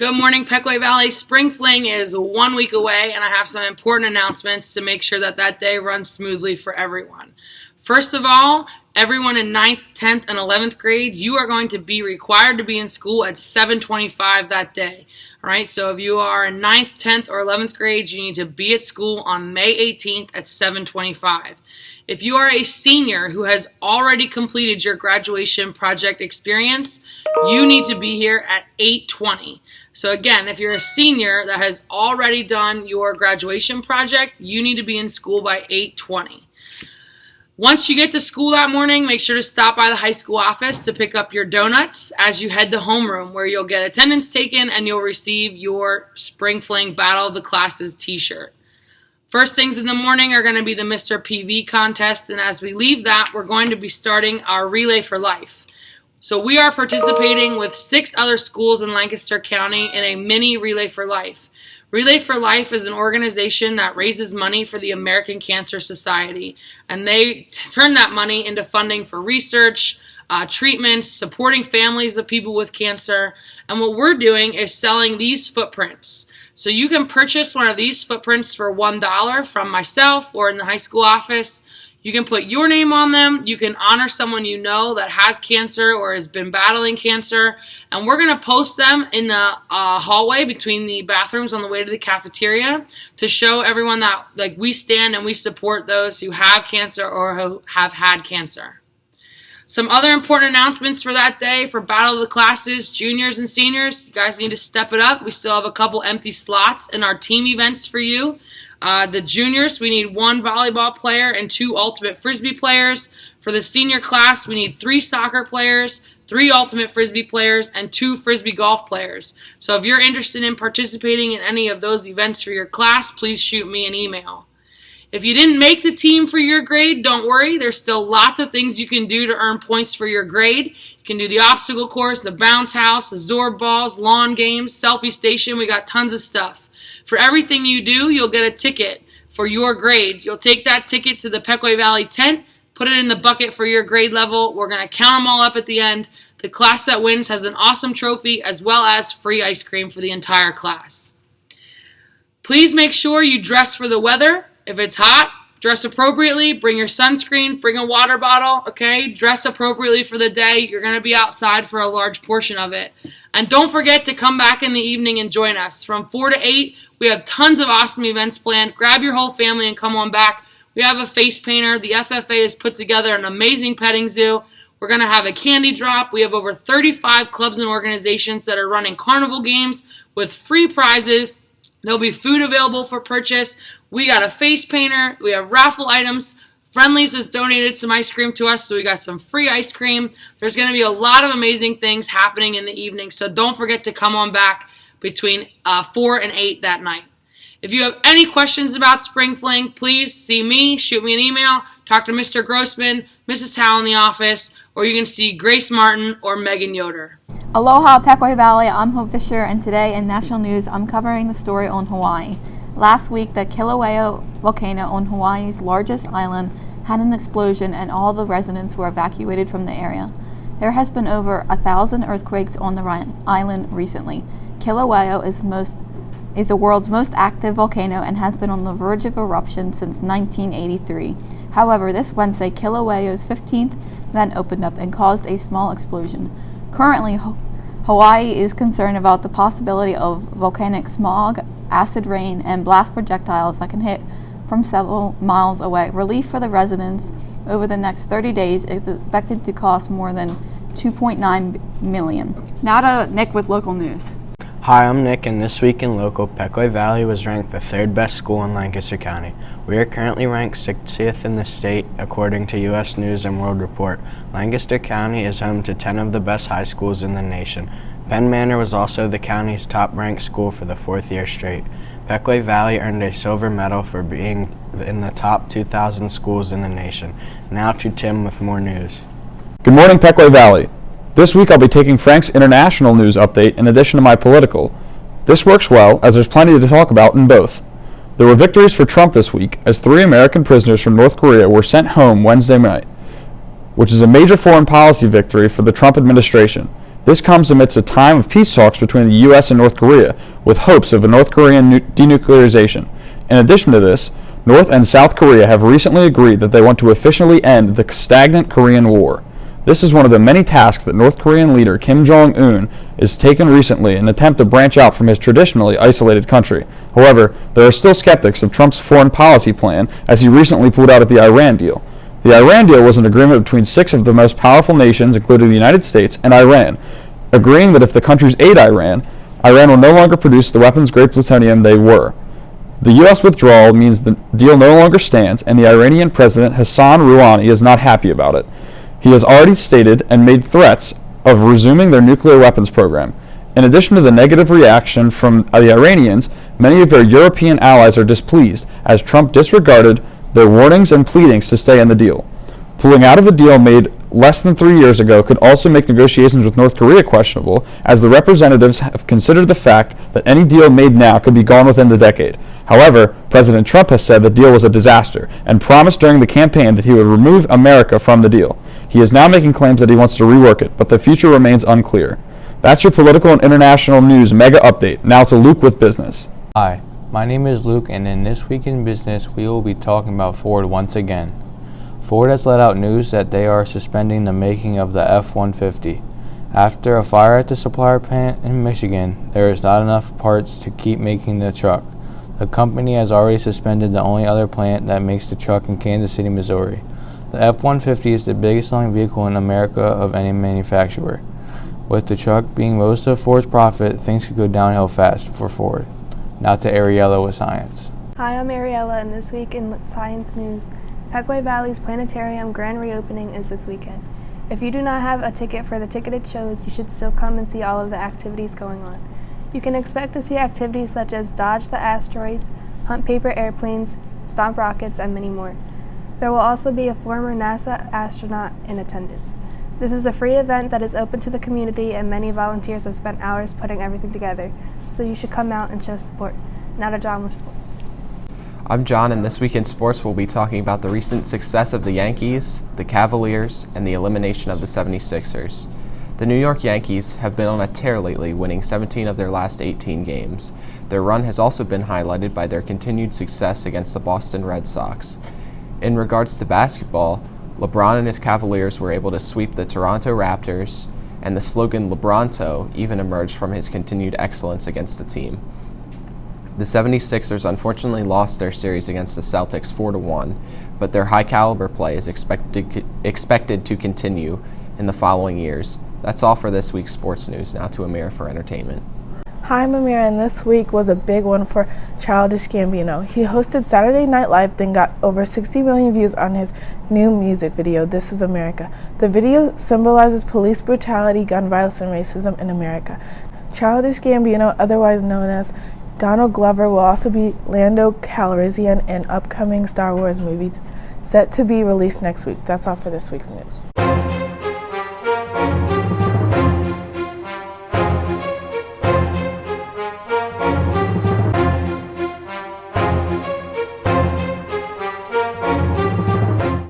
Good morning, Pequot Valley. Spring Fling is 1 week away, and I have some important announcements to make sure that that day runs smoothly for everyone. First of all, everyone in 9th, 10th, and 11th grade, you are going to be required to be in school at 7:25 that day. All right, so if you are in 9th, 10th, or 11th grade, you need to be at school on May 18th at 7:25. If you are a senior who has already completed your graduation project experience, you need to be here at 8:20. So again, if you're a senior that has already done your graduation project, you need to be in school by 8:20. Once you get to school that morning, make sure to stop by the high school office to pick up your donuts as you head to homeroom, where you'll get attendance taken and you'll receive your Spring Fling Battle of the Classes t-shirt. First things in the morning are going to be the Mr. PV contest, and as we leave that, we're going to be starting our Relay for Life. So we are participating with 6 other schools in Lancaster County in a mini Relay for Life. Relay for Life is an organization that raises money for the American Cancer Society, and they turn that money into funding for research, treatments, supporting families of people with cancer, and what we're doing is selling these footprints. So you can purchase one of these footprints for $1 from myself or in the high school office. You can put your name on them. You can honor someone you know that has cancer or has been battling cancer. And we're going to post them in the hallway between the bathrooms on the way to the cafeteria to show everyone that we stand and we support those who have cancer or who have had cancer. Some other important announcements for that day for Battle of the Classes, juniors and seniors. You guys need to step it up. We still have a couple empty slots in our team events for you. The juniors, we need 1 volleyball player and 2 ultimate frisbee players. For the senior class, we need 3 soccer players, 3 ultimate frisbee players, and 2 frisbee golf players. So if you're interested in participating in any of those events for your class, please shoot me an email. If you didn't make the team for your grade, don't worry. There's still lots of things you can do to earn points for your grade. You can do the obstacle course, the bounce house, the Zorb balls, lawn games, selfie station. We got tons of stuff. For everything you do, you'll get a ticket for your grade. You'll take that ticket to the Pequot Valley tent, put it in the bucket for your grade level. We're going to count them all up at the end. The class that wins has an awesome trophy as well as free ice cream for the entire class. Please make sure you dress for the weather. If it's hot, dress appropriately. Bring your sunscreen. Bring a water bottle, okay? Dress appropriately for the day. You're going to be outside for a large portion of it. And don't forget to come back in the evening and join us. From 4 to 8, we have tons of awesome events planned. Grab your whole family and come on back. We have a face painter. The FFA has put together an amazing petting zoo. We're going to have a candy drop. We have over 35 clubs and organizations that are running carnival games with free prizes. There'll be food available for purchase. We got a face painter. We have raffle items. Friendly's has donated some ice cream to us, so we got some free ice cream. There's going to be a lot of amazing things happening in the evening, so don't forget to come on back between 4 and 8 that night. If you have any questions about Spring Fling, please see me, shoot me an email, talk to Mr. Grossman, Mrs. Howell in the office, or you can see Grace Martin or Megan Yoder. Aloha, Pequot Valley. I'm Hope Fisher, and today in national news, I'm covering the story on Hawaii. Last week, the Kilauea volcano on Hawaii's largest island had an explosion and all the residents were evacuated from the area. There has been over 1,000 earthquakes on the island recently. Kilauea is the world's most active volcano and has been on the verge of eruption since 1983. However, this Wednesday, Kilauea's 15th vent opened up and caused a small explosion. Currently, Hawaii is concerned about the possibility of volcanic smog, acid rain, and blast projectiles that can hit from several miles away. Relief for the residents over the next 30 days is expected to cost more than $2.9 million. Now to Nick with local news. Hi, I'm Nick, and this week in local, Pequot Valley was ranked the 3rd best school in Lancaster County. We are currently ranked 60th in the state, according to U.S. News and World Report. Lancaster County is home to 10 of the best high schools in the nation. Penn Manor was also the county's top-ranked school for the 4th year straight. Pequot Valley earned a silver medal for being in the top 2,000 schools in the nation. Now to Tim with more news. Good morning, Pequot Valley. This week I'll be taking Frank's international news update in addition to my political. This works well, as there's plenty to talk about in both. There were victories for Trump this week, as 3 American prisoners from North Korea were sent home Wednesday night, which is a major foreign policy victory for the Trump administration. This comes amidst a time of peace talks between the U.S. and North Korea, with hopes of a North Korean denuclearization. In addition to this, North and South Korea have recently agreed that they want to officially end the stagnant Korean War. This is one of the many tasks that North Korean leader Kim Jong-un has taken recently in an attempt to branch out from his traditionally isolated country. However, there are still skeptics of Trump's foreign policy plan, as he recently pulled out of the Iran deal. The Iran deal was an agreement between 6 of the most powerful nations, including the United States and Iran, agreeing that if the countries aid Iran, Iran will no longer produce the weapons-grade plutonium they were. The U.S. withdrawal means the deal no longer stands, and the Iranian President Hassan Rouhani is not happy about it. He has already stated and made threats of resuming their nuclear weapons program. In addition to the negative reaction from the Iranians, many of their European allies are displeased, as Trump disregarded their warnings and pleadings to stay in the deal. Pulling out of a deal made less than 3 years ago could also make negotiations with North Korea questionable, as the representatives have considered the fact that any deal made now could be gone within the decade. However, President Trump has said the deal was a disaster and promised during the campaign that he would remove America from the deal. He is now making claims that he wants to rework it, but the future remains unclear. That's your political and international news mega update. Now to Luke with business. Hi, my name is Luke, and in This Week in Business, we will be talking about Ford once again. Ford has let out news that they are suspending the making of the F-150. After a fire at the supplier plant in Michigan, there is not enough parts to keep making the truck. The company has already suspended the only other plant that makes the truck in Kansas City, Missouri. The F-150 is the biggest selling vehicle in America of any manufacturer. With the truck being most of Ford's profit, things could go downhill fast for Ford. Now to Ariella with science. Hi, I'm Ariella, and this week in Science News, Pequot Valley's Planetarium grand reopening is this weekend. If you do not have a ticket for the ticketed shows, you should still come and see all of the activities going on. You can expect to see activities such as dodge the asteroids, hunt paper airplanes, stomp rockets, and many more. There will also be a former NASA astronaut in attendance. This is a free event that is open to the community, and many volunteers have spent hours putting everything together, so you should come out and show support. Now to John with sports. I'm John, and this week in sports we'll be talking about the recent success of the Yankees, the Cavaliers, and the elimination of the 76ers. The New York Yankees have been on a tear lately, winning 17 of their last 18 games. Their run has also been highlighted by their continued success against the Boston Red Sox. In regards to basketball, LeBron and his Cavaliers were able to sweep the Toronto Raptors, and the slogan LeBronto even emerged from his continued excellence against the team. The 76ers unfortunately lost their series against the Celtics 4-1, but their high-caliber play is expected to continue in the following years. That's all for this week's sports news. Now to Amir for entertainment. Hi, I'm Amir, and this week was a big one for Childish Gambino. He hosted Saturday Night Live, then got over 60 million views on his new music video, This Is America. The video symbolizes police brutality, gun violence, and racism in America. Childish Gambino, otherwise known as Donald Glover, will also be Lando Calrissian in upcoming Star Wars movies set to be released next week. That's all for this week's news.